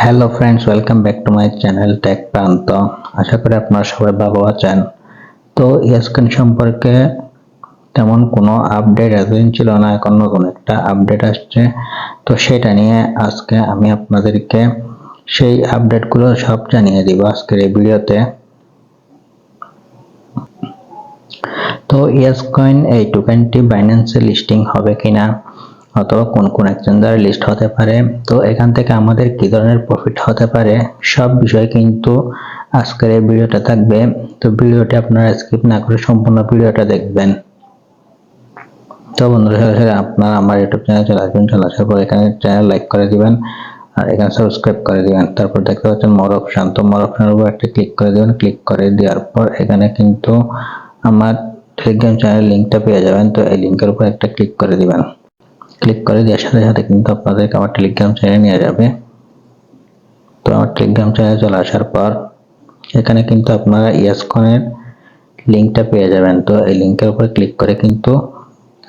Hello friends, welcome back to my channel Tech Prant. আশা করি আপনারা সবাই ভালো আছেন। তো ইয়াসকন সম্পর্কে তেমন কোনো আপডেট এতদিন ছিল না, এখন নতুন একটা আপডেট আসছে। তো সেটা নিয়ে আজকে আমি আপনাদেরকে সেই আপডেটগুলো সব জানিয়ে দিব আজকের এই ভিডিওতে। তো ইয়াসকয়েন এই টোকেনটি বাইন্যান্সে লিস্টিং হবে কিনা অথবা কোন কোন এক্সচেঞ্জারে লিস্ট হতে পারে, তো এখান থেকে আমাদের কি ধরনের প্রফিট হতে পারে সব বিষয় কিন্তু আজকের এই ভিডিওটা থাকবে। তো ভিডিওটি আপনারা স্কিপ না করে সম্পূর্ণ ভিডিওটা দেখবেন। তো বন্ধুরা, সরাসরি আপনারা আমার ইউটিউব চ্যানেল চলে আসবেন। চলে আসার পর এখানে চ্যানেল লাইক করে দিবেন আর এখানে সাবস্ক্রাইব করে দিবেন। তারপর দেখতে পাচ্ছেন মোর অপশন, তো মোর অপশনের উপর একটা ক্লিক করে দিবেন। ক্লিক করে দেওয়ার পর এখানে কিন্তু আমার টেলিগ্রাম চ্যানেল লিঙ্কটা পেয়ে যাবেন। তো এই লিঙ্কের উপর একটা ক্লিক করে দিবেন। ক্লিক করে দেওয়ার সাথে সাথে কিন্তু আপনাদেরকে আমার টেলিগ্রাম চ্যানেলে নিয়ে যাবে। তো আমার টেলিগ্রাম চ্যানেলে চলে আসার পর এখানে কিন্তু আপনারা ইয়াসকয়েনের লিঙ্কটা পেয়ে যাবেন। তো এই লিঙ্কের উপর ক্লিক করে কিন্তু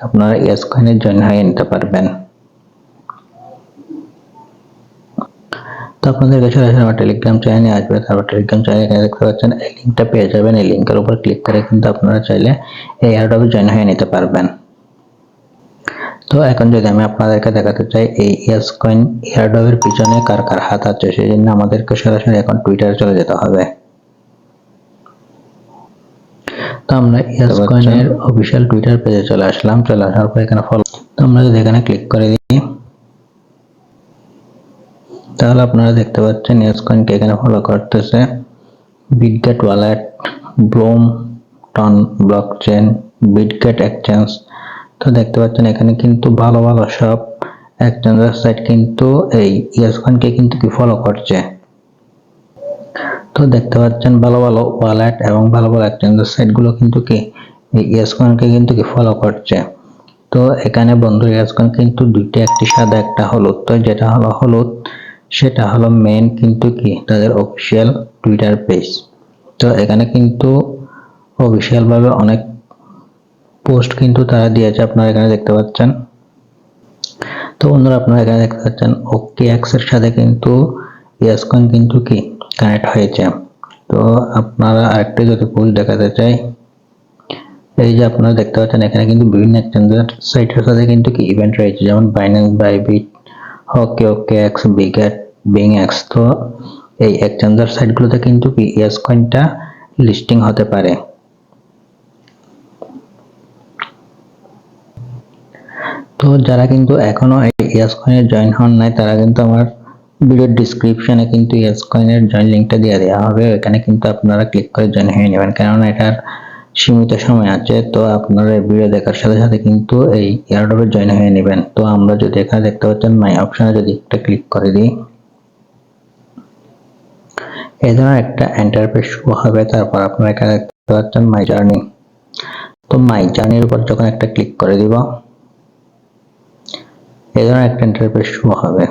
আপনারা ইয়াসকয়েনে জয়েন হয়ে নিতে পারবেন। তো আপনাদেরকে সরাসরি আমার টেলিগ্রাম চ্যানেলে আসবে। তারপর টেলিগ্রাম চ্যানেলে এখানে দেখতে পাচ্ছেন এই লিঙ্কটা পেয়ে যাবেন। এই লিঙ্কের উপর ক্লিক করে কিন্তু আপনারা চাইলে এই এয়ারড্রপে জয়েন হয়ে নিতে পারবেন। তো এখন যদি আমি আপনাদেরকে দেখাতে চাই এই ইয়াসকয়েন এয়ারড্রপের পিছনে কার কার হাত আছে, সেই জন্য আমাদেরকে সরাসরি এখন টুইটারে চলে যেতে হবে। তো আমরা ইয়াসকয়েনের অফিসিয়াল টুইটার পেজে চলে আসলাম। চলে আসার পর এখানে ফলো, তো আমরা যদি এখানে ক্লিক করে দিই তাহলে আপনারা দেখতে পাচ্ছেন ইয়াসকয়েনকে এখানে ফলো করতেছে Bitget wallet, Blum TON blockchain, Bitget exchange. তো দেখতে পাচ্ছেন এখানে কিন্তু ভালো ভালো সব এক্সচেঞ্জার সাইট কিন্তু এই ইয়াসকয়েনকে কিন্তু কি ফলো করছে। তো দেখতে পাচ্ছেন ভালো ভালো ওয়ালেট এবং ভালো ভালো এক্সচেঞ্জার সাইট গুলো কিন্তু কি এই ইয়াসকয়েনকে কিন্তু কি ফলো করছে। তো এখানে বন্ধু ইয়াসকয়েন কিন্তু দুইটা, একটি সাদা একটা হলুদ। তো যেটা হলো হলুদ সেটা হলো মেন কিন্তু কি তাদের অফিসিয়াল টুইটার পেজ। তো এখানে কিন্তু অফিসিয়াল ভাবে অনেক পোস্ট কিন্তু তারা দিয়েছে, আপনারা এখানে দেখতে পাচ্ছেন। তো বন্ধুরা, আপনারা এখানে দেখতে পাচ্ছেন OKX এর সাথে কিন্তু ইয়াসকয়েন কিন্তু কি কানেক্ট হয়েছে। তো আপনারা আরেকটা যদি পোস্ট দেখাতে চাই, এই যে আপনারা দেখতে পাচ্ছেন এখানে কিন্তু বিভিন্ন এক্সচেঞ্জার সাইটের সাথে কিন্তু কি ইভেন্ট রয়েছে, যেমন বাইন্যান্স, বাইবিট, OKX, বিগেট, বিংএক্স। তো এই এক্সচেঞ্জার সাইটগুলোতে কিন্তু কি ইয়াসকয়েনটা লিস্টিং হতে পারে। তো যারা কিন্তু এখনো এই ইয়াসকয়েনে জয়েন হন নাই, তারা কিন্তু আমার ভিডিওর ডিসক্রিপশনে কিন্তু ইয়াসকয়েনের জয়েন লিঙ্কটা দিয়ে দেওয়া হবে। এখানে কিন্তু আপনারা ক্লিক করে জয়েন হয়ে নেবেন, কেননা এটার সীমিত সময় আছে। তো আপনারা এই ভিডিও দেখার সাথে সাথে কিন্তু এই এয়ারড্রপে জয়েন হয়ে নেবেন। তো আমরা যদি এখানে দেখতে পাচ্ছেন মাই অপশনে যদি একটা ক্লিক করে দিই, এই ধরনের একটা ইন্টারফেস শো হবে। তারপর আপনারা এখানে দেখতে পাচ্ছেন মাই জার্নি। তো মাই জার্নির উপর যখন একটা ক্লিক করে দিব, এই ধরনের একটা ইন্টারফেস শো হবে।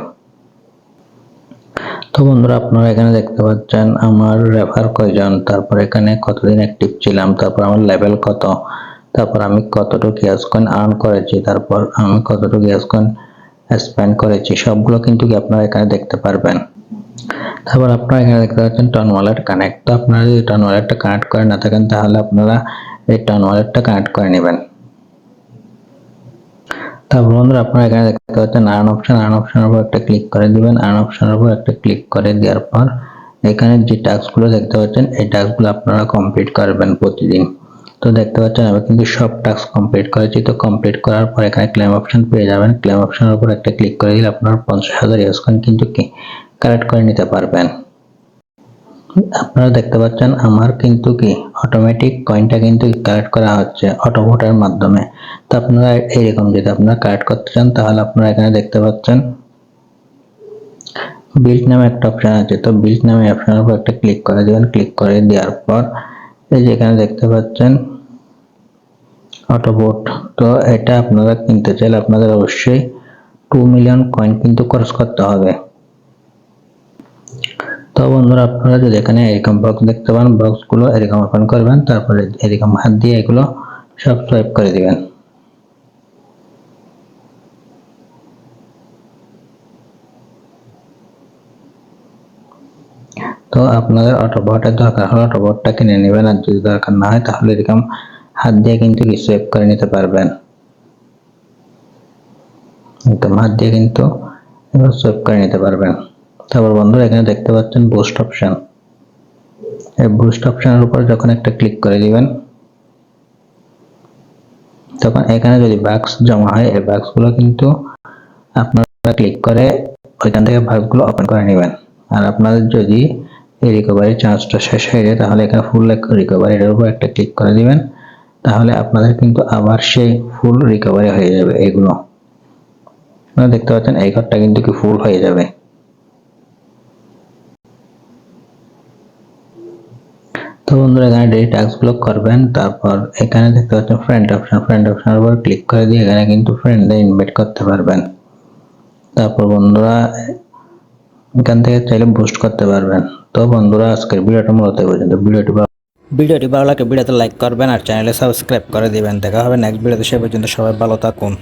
তো বন্ধুরা, আপনারা এখানে দেখতে পাচ্ছেন আমার রেফার কয়জন, তারপর এখানে কতদিন অ্যাক্টিভ ছিলাম, তারপর আমার লেভেল কত, তারপর আমি কতটুকু ইয়াসকয়েন আর্ন করেছি, তারপর আমি কতটুকু ইয়াসকয়েন স্পেন্ড করেছি, সবগুলো কিন্তু কি আপনারা এখানে দেখতে পারবেন। তারপর আপনারা এখানে দেখতে পাচ্ছেন টন ওয়ালেট কানেক্ট। তো আপনারা যদি টন ওয়ালেটটা কানেক্ট করে না থাকেন, তাহলে আপনারা এই টন ওয়ালেটটা কানেক্ট করে নেবেন। তারপর বন্ধুরা, আপনারা এখানে দেখতে পাচ্ছেন আর্ন অপশন। আর্ন অপশনের উপর একটা ক্লিক করে দিবেন। আর্ন অপশনের উপর একটা ক্লিক করে দেওয়ার পর এখানে যে টাস্কগুলো দেখতে পাচ্ছেন এই টাস্কগুলো আপনারা কমপ্লিট করবেন প্রতিদিন। তো দেখতে পাচ্ছেন আমি কিন্তু সব টাস্ক কমপ্লিট করেছি। তো কমপ্লিট করার পর এখানে ক্লেম অপশন পেয়ে যাবেন। ক্লেম অপশনের উপর একটা ক্লিক করে দিলে আপনারা 50,000 ইয়াসকয়েন কিন্তু কি কালেক্ট করে নিতে পারবেন। আপনারা দেখতে পাচ্ছেন আমার কিন্তু কি অটোমেটিক কয়েনটা কিন্তু কালেক্ট করা হচ্ছে অটো ভোটের মাধ্যমে। তো আপনারা এইরকম যদি আপনারা কালেক্ট করতে চান, তাহলে আপনারা এখানে দেখতে পাচ্ছেন বিল্ড নামে একটা অপশন আছে। তো বিল্ড নামে অপশনের উপর একটা ক্লিক করে দিবেন। ক্লিক করে দেওয়ার পর এই যে এখানে দেখতে পাচ্ছেন অটো ভোট। তো এটা আপনারা কিনতে চাইলে আপনাদের অবশ্যই 2 মিলিয়ন কয়েন কিন্তু খরচ করতে হবে। তো বন্ধুরা, আপনারা যদি এখানে এরকম বক্স দেখতে পান, বক্সগুলো এরকম ওপেন করবেন, তারপরে এরকম হাত দিয়ে এগুলো সব সোয়াইপ করে দিবেন। তো আপনাদের অটোবটের দরকার হলে অটোবটটা কিনে নেবেন, আর যদি দরকার না হয় তাহলে এরকম হাত দিয়ে কিন্তু সেভ করে নিতে পারবেন। একদম হাত দিয়ে কিন্তু এবার সেভ করে নিতে পারবেন। তারপর বন্ধুরা এখানে দেখতে পাচ্ছেন বুস্ট অপশন। এই বুস্ট অপশনের উপর যখন একটা ক্লিক করে দিবেন, তখন এখানে যদি বাক্স জমা হয় এই বাক্সগুলো কিন্তু আপনারা ক্লিক করে ওইখান থেকে বাক্সগুলো ওপেন করে নেবেন। আর আপনাদের যদি এই রিকভারি চার্জটা শেষ হয়ে যায় তাহলে এখানে ফুল রিকভারির উপর একটা ক্লিক করে দিবেন, তাহলে আপনাদের কিন্তু আবার সেই ফুল রিকভারি হয়ে যাবে। এগুলো আপনারা দেখতে পাচ্ছেন এই ঘরটা কিন্তু কি ফুল হয়ে যাবে। তো বন্ধুরা এখানে ডেইলি টাস্কগুলো করবেন, তারপর এখানে দেখতে পাচ্ছেন ফ্রেন্ড অপশনের উপর ক্লিক করে দিয়ে এখানে কিন্তু ফ্রেন্ডদের ইনভাইট করতে পারবেন। তারপর বন্ধুরা এখান থেকে চাইলে বুস্ট করতে পারবেন। তো বন্ধুরা আজকের ভিডিওটা মূলত এই পর্যন্ত। ভিডিওটি ভালো লাগলে ভিডিওতে লাইক করবেন আর চ্যানেলে সাবস্ক্রাইব করে দিবেন। দেখা হবে নেক্সট ভিডিওতে, সে পর্যন্ত সবাই ভালো থাকুন।